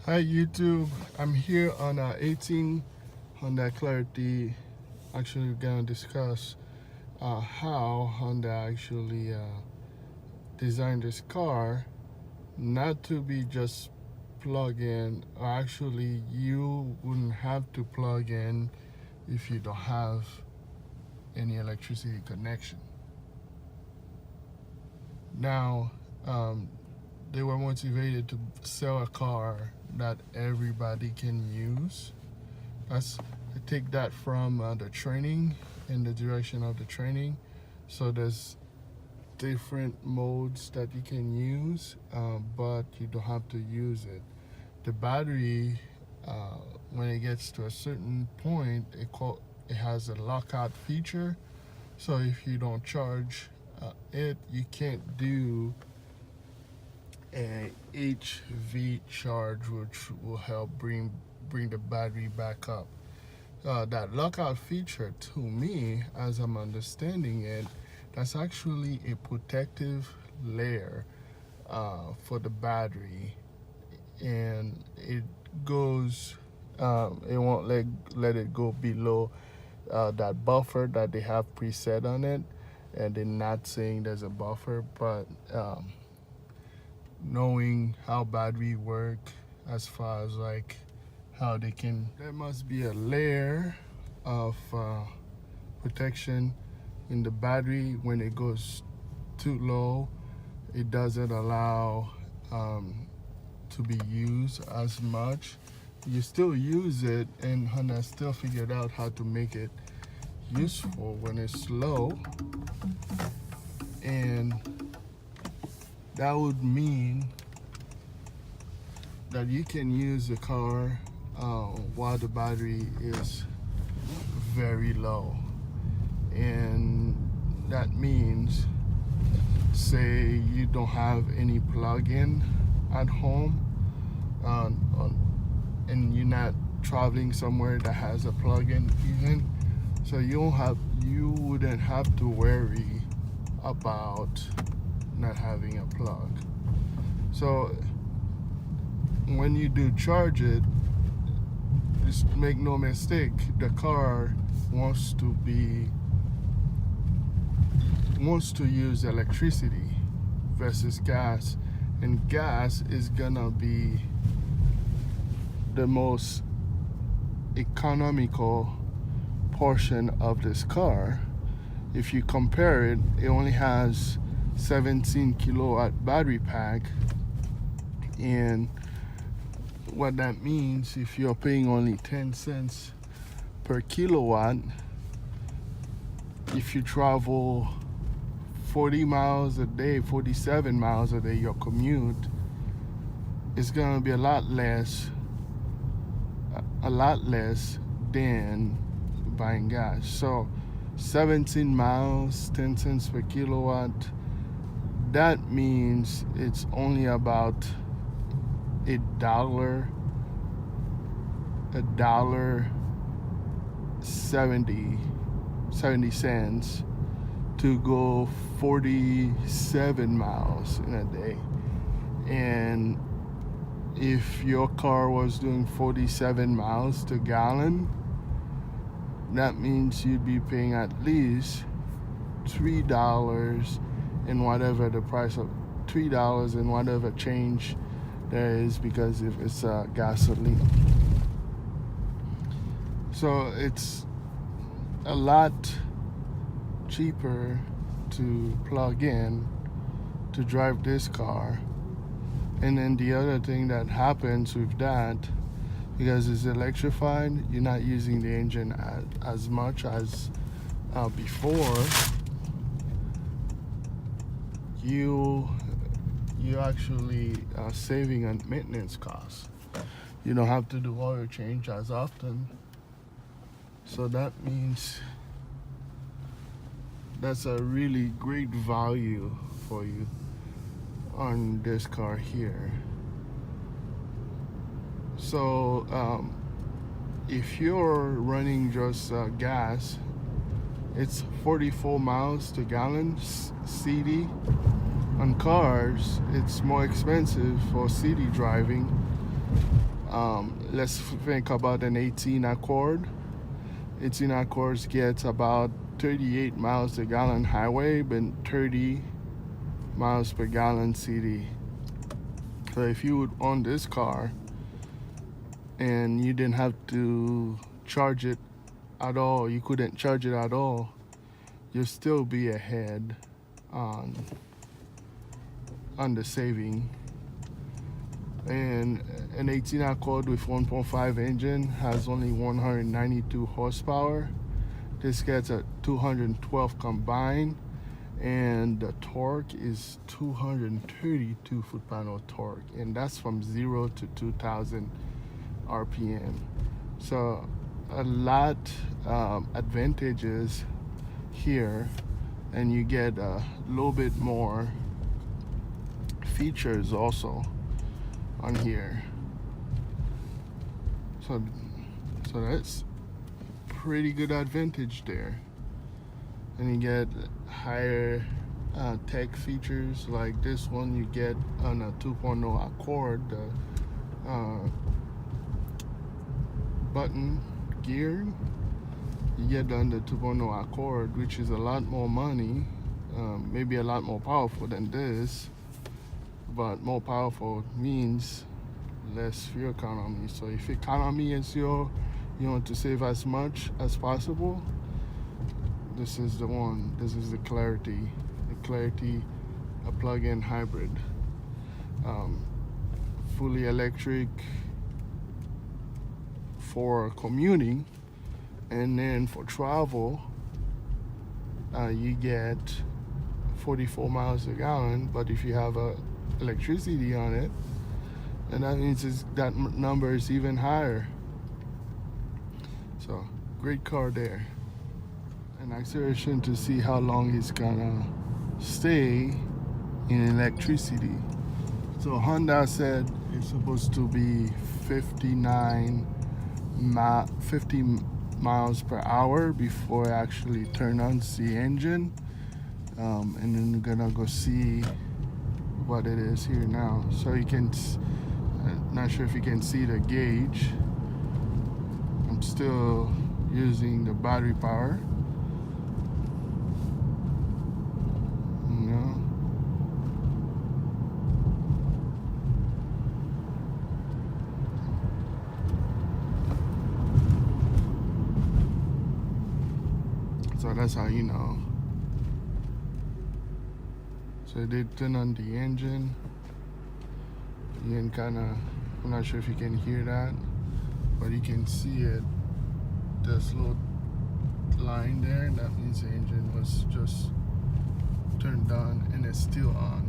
Hi YouTube, I'm here on 18 Honda Clarity. Actually, we're gonna discuss how Honda actually designed this car not to be just plug in. Or actually, you wouldn't have to plug in if you don't have any electricity connection. Now, they were motivated to sell a car that everybody can use. I take that from the training, in the direction of the training. So there's different modes that you can use, but you don't have to use it. The battery, when it gets to a certain point, it has a lockout feature. So if you don't charge it, you can't do a HV charge, which will help bring the battery back up. That lockout feature, to me, as I'm understanding it, that's actually a protective layer for the battery, and it goes, it won't let it go below that buffer that they have preset on it. And they're not saying there's a buffer, but knowing how battery work, as far as like how there must be a layer of protection in the battery. When it goes too low, it doesn't allow to be used as much. You still use it, and Honda still figured out how to make it useful when it's low. And that would mean that you can use the car while the battery is very low. And that means, say you don't have any plug-in at home, and you're not traveling somewhere that has a plug-in even, so you wouldn't have to worry about not having a plug. So when you do charge it, just make no mistake, the car wants to use electricity versus gas, and gas is gonna be the most economical portion of this car. If you compare it, it only has 17 kilowatt battery pack, and what that means, if you're paying only 10 cents per kilowatt, if you travel 40 miles a day, 47 miles a day, your commute is gonna be a lot less than buying gas. So 17 miles, 10 cents per kilowatt, that means it's only about $1.70 to go 47 miles in a day. And if your car was doing 47 miles to gallon, that means you'd be paying at least $3 and whatever the price of $3 and whatever change there is, because if it's gasoline. So it's a lot cheaper to plug in to drive this car. And then the other thing that happens with that, because it's electrified, you're not using the engine as much as before. You actually are saving on maintenance costs. You don't have to do oil change as often. So that means that's a really great value for you on this car here. So if you're running just gas, it's 44 miles to gallon CD. On cars, it's more expensive for city driving, Let's think about an 18 Accord. 18 Accords gets about 38 miles per gallon highway, but 30 miles per gallon city. So if you would own this car and you didn't have to charge it at all, you couldn't charge it at all, you'll still be ahead on the saving. And an 18 Accord with 1.5 engine has only 192 horsepower. This gets a 212 combined, and the torque is 232 foot-pound of torque, and that's from 0 to 2,000 RPM. So a lot advantages here, and you get a little bit more features also on here. So that's pretty good advantage there. And you get higher tech features like this one you get on a 2.0 Accord, button gear. You get on the 2.0 Accord, which is a lot more money, maybe a lot more powerful than this, but more powerful means less fuel economy. So if economy is you want to save as much as possible, this is the one. This is the Clarity. The Clarity, a plug-in hybrid, fully electric for commuting, and then for travel, you get 44 miles a gallon. But if you have electricity on it, and that means that number is even higher. So great car there. An acceleration to see how long it's gonna stay in electricity. So Honda said it's supposed to be 50 miles per hour before I actually turn on the engine, and then we're gonna go see what it is here now. So you can, not sure if you can see the gauge. I'm still using the battery power. So that's how you know. So they turn on the engine. You can kind of, I'm not sure if you can hear that, but you can see it. This little line there, that means the engine was just turned on and it's still on.